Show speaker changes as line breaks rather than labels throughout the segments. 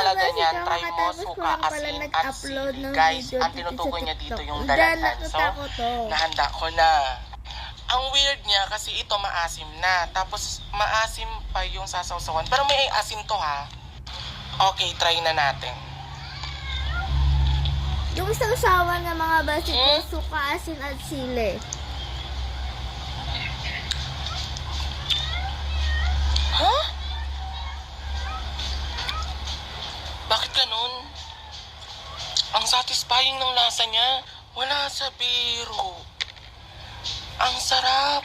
talaga
basic
niyan,
ako
try mo
katapos ko
suka,
lang pala
asin, at
nag-upload
sili.
ng
Guys,
video
ang
dito
tinutukoy
sa
niya dito
TikTok.
yung
Udan,
dalandan. So,
nakita ko to.
nahanda ko na. Ang weird niya kasi ito maasim na. Tapos maasim pa yung sasawsawan. Pero may asim to ha. Okay, try na natin.
Yung sausawan ng mga basic ko, suka, asin, at sili.
Huh? Bakit ganun? Ang satisfying ng lasa niya. Wala sa biro. Ang sarap.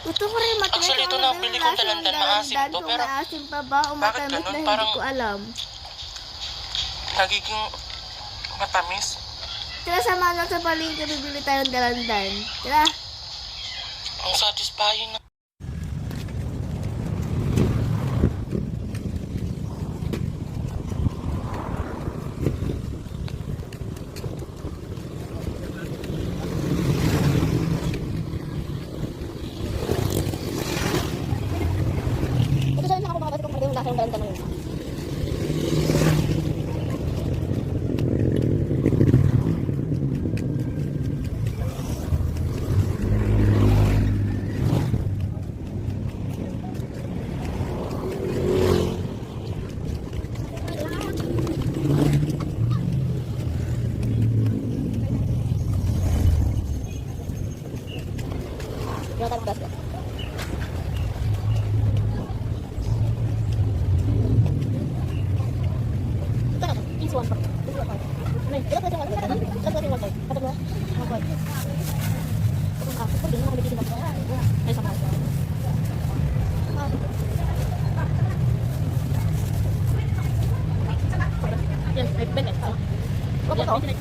Gusto ko rin matry
Actually, ito
kung ano
na, bili
yung
kong
lasa ng
dalandan, maasim to,
kung
pero
maasim pa ba o
bakit
matamis
ganun?
na hindi
Parang
ko alam.
nagiging matamis.
Tara, samahan lang sa palengke, bibili tayong dalandan. Tara.
Ang satisfying na.
Ito saan ako mga basic kung yung lasa ng dalandan ngayon. Yung tayo basket. Ito na, this one. This one. Ito pwede nga. Ito pwede nga. Ito mo. Ito mo. Ay, sama. Yes, I bet it. What about it?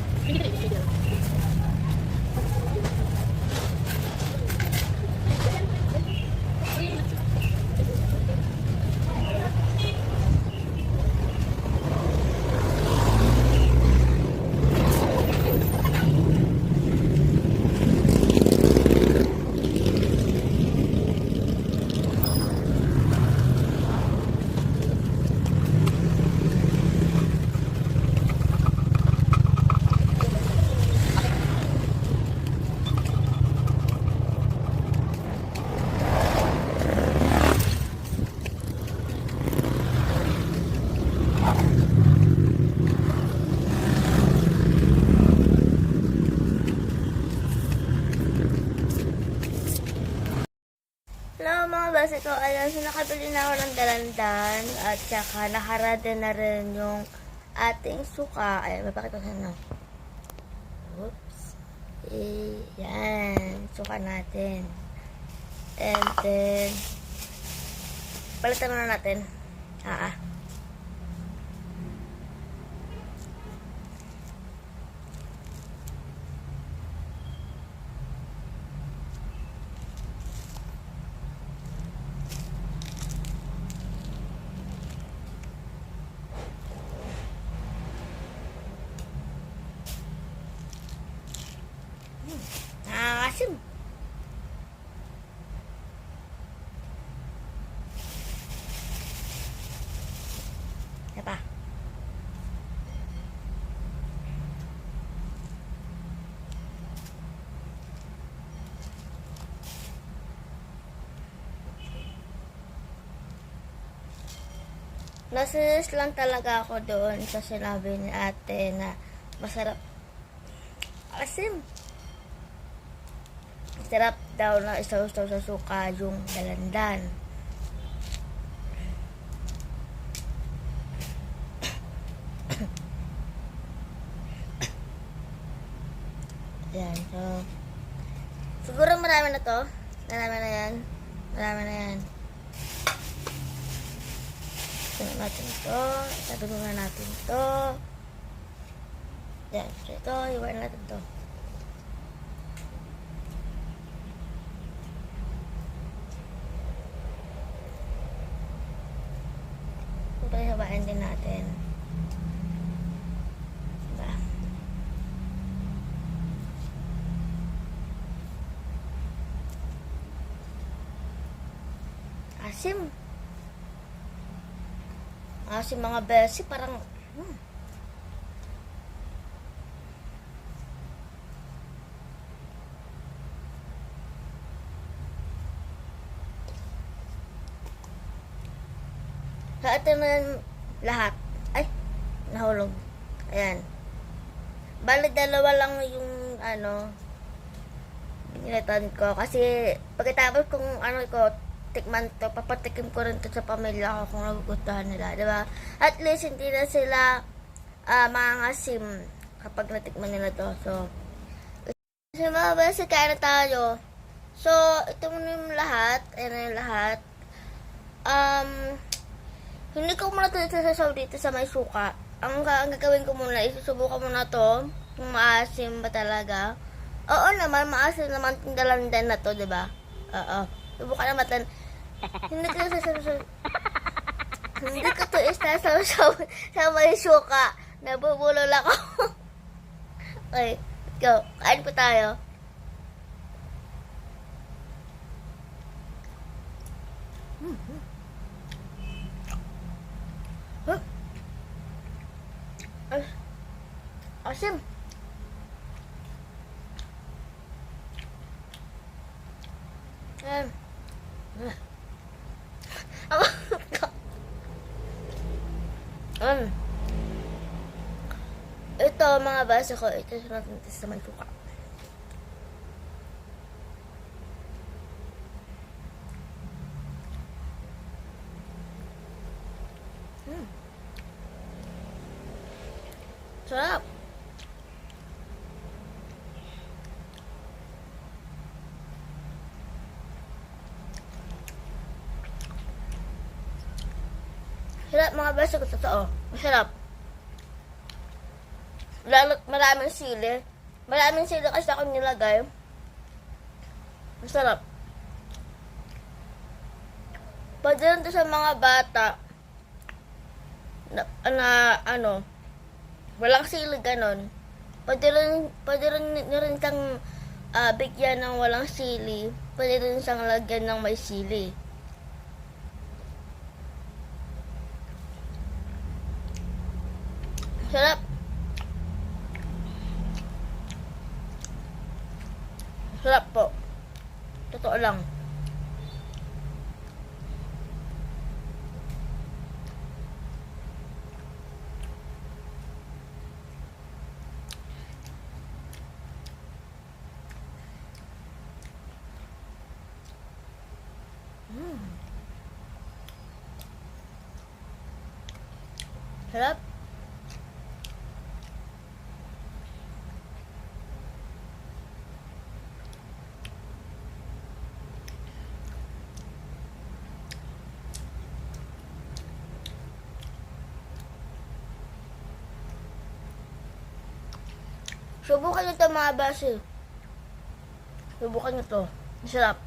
Hello mga base ko, ayan, so nakabili na ako ng dalandan at saka nakarada na rin yung ating suka. Ayan, mapakita ko na. Oops. Ayan, suka natin. And then, palitan na natin. Nakakasim. Diba? Nasinis lang talaga ako doon sa sinabi ni ate na masarap. Asim. Sarap daw na isaw-saw sa suka yung dalandan. Ayan, so siguro marami na to. Marami na yan. Tignan natin ito. Tatulungan natin ito. Yan, so ito, iwan natin ito. Sabahin din natin. Diba? Asim. Kasi mga besi, parang, Lahat naman, lahat. Ay, nahulog. Ayan. Bali, dalawa lang yung, binilatan ko. Kasi, pagkatapos kung tikman to, papatikim ko rin to sa pamilya ko kung nagugustuhan nila, diba? At least, hindi na sila mangangasim kapag natikman nila to. So, kasi mga basi, kain na tayo. So, ito muna yung lahat. Ayan na yung lahat. Hindi ko muna ito sasasaw dito sa may suka. Ang gagawin ko muna, isusubukan muna to. Kung maasim ba talaga. Oo naman, maasim naman yung dalandan na to, diba? Oo. Subukan naman. Hindi ko sasasaw. Hindi ko ito isasaw sa may suka. Nabubulol ako. Okay, let's go. Kain po tayo. Asim. Ayan. Ito, mga basa ko. Ito natin sa may suka. Sarap. Sarap mga basa ko, totoo. Masarap. Lalo, maraming sili. Maraming sili kasi ako nilagay. Masarap. Pwede rin to sa mga bata na walang sili ganon. Pwede rin siyang bigyan ng walang sili. Pwede rin siyang lagyan ng may sili. Sarap. Sarap po. Totoo lang. Sarap. Subukan nyo ito mga basi. Subukan nyo ito. Masarap.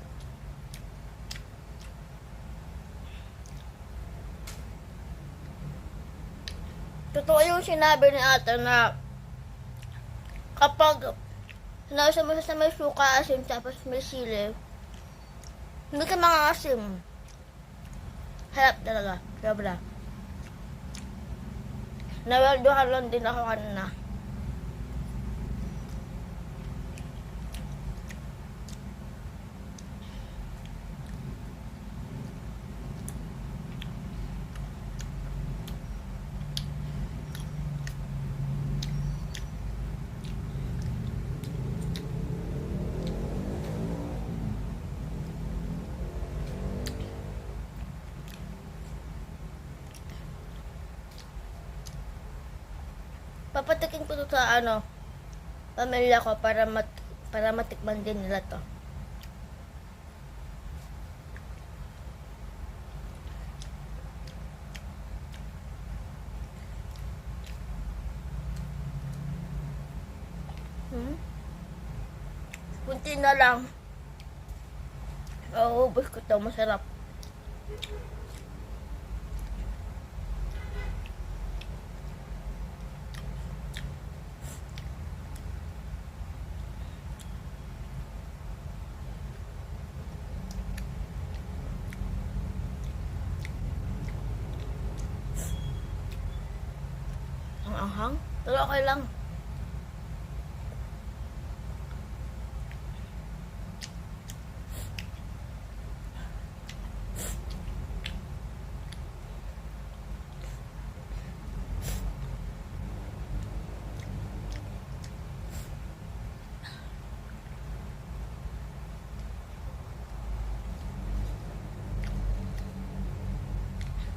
Totoo yung sinabi ni ate na kapag sinabi sa may suka, asim, tapos may sili, hindi ka mangangasim. Harap talaga. Sobra. Nawalduhan lang din ako kanina. Papatikin ko to sa pamilya ko para matikman din nila to. Kunti na lang. Ubus ko to, masarap. maanghang. Pero okay lang.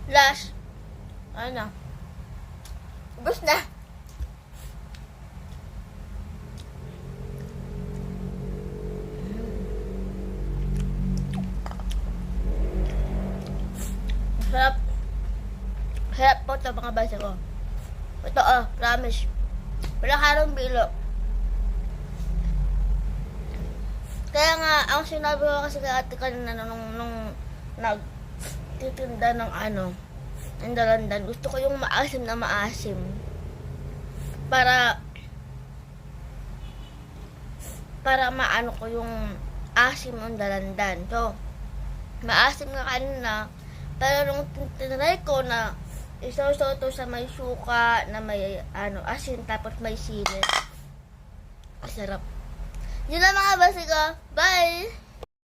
Last. Ano? Ubus na. Sarap. Sarap po ito mga basa ko. Ito promise. Wala karong bilo. Kaya nga, ang sinabi ko kasi kay ate kanina nung nagtitinda ng ng dalandan, gusto ko yung maasim na maasim. Para maano ko yung asim ng dalandan. So, maasim nga kanina, pero nung tinry ko na isaw-saw to sa may suka, na may asin, tapos may sili. Sarap. Yun lang mga basi ko. Bye!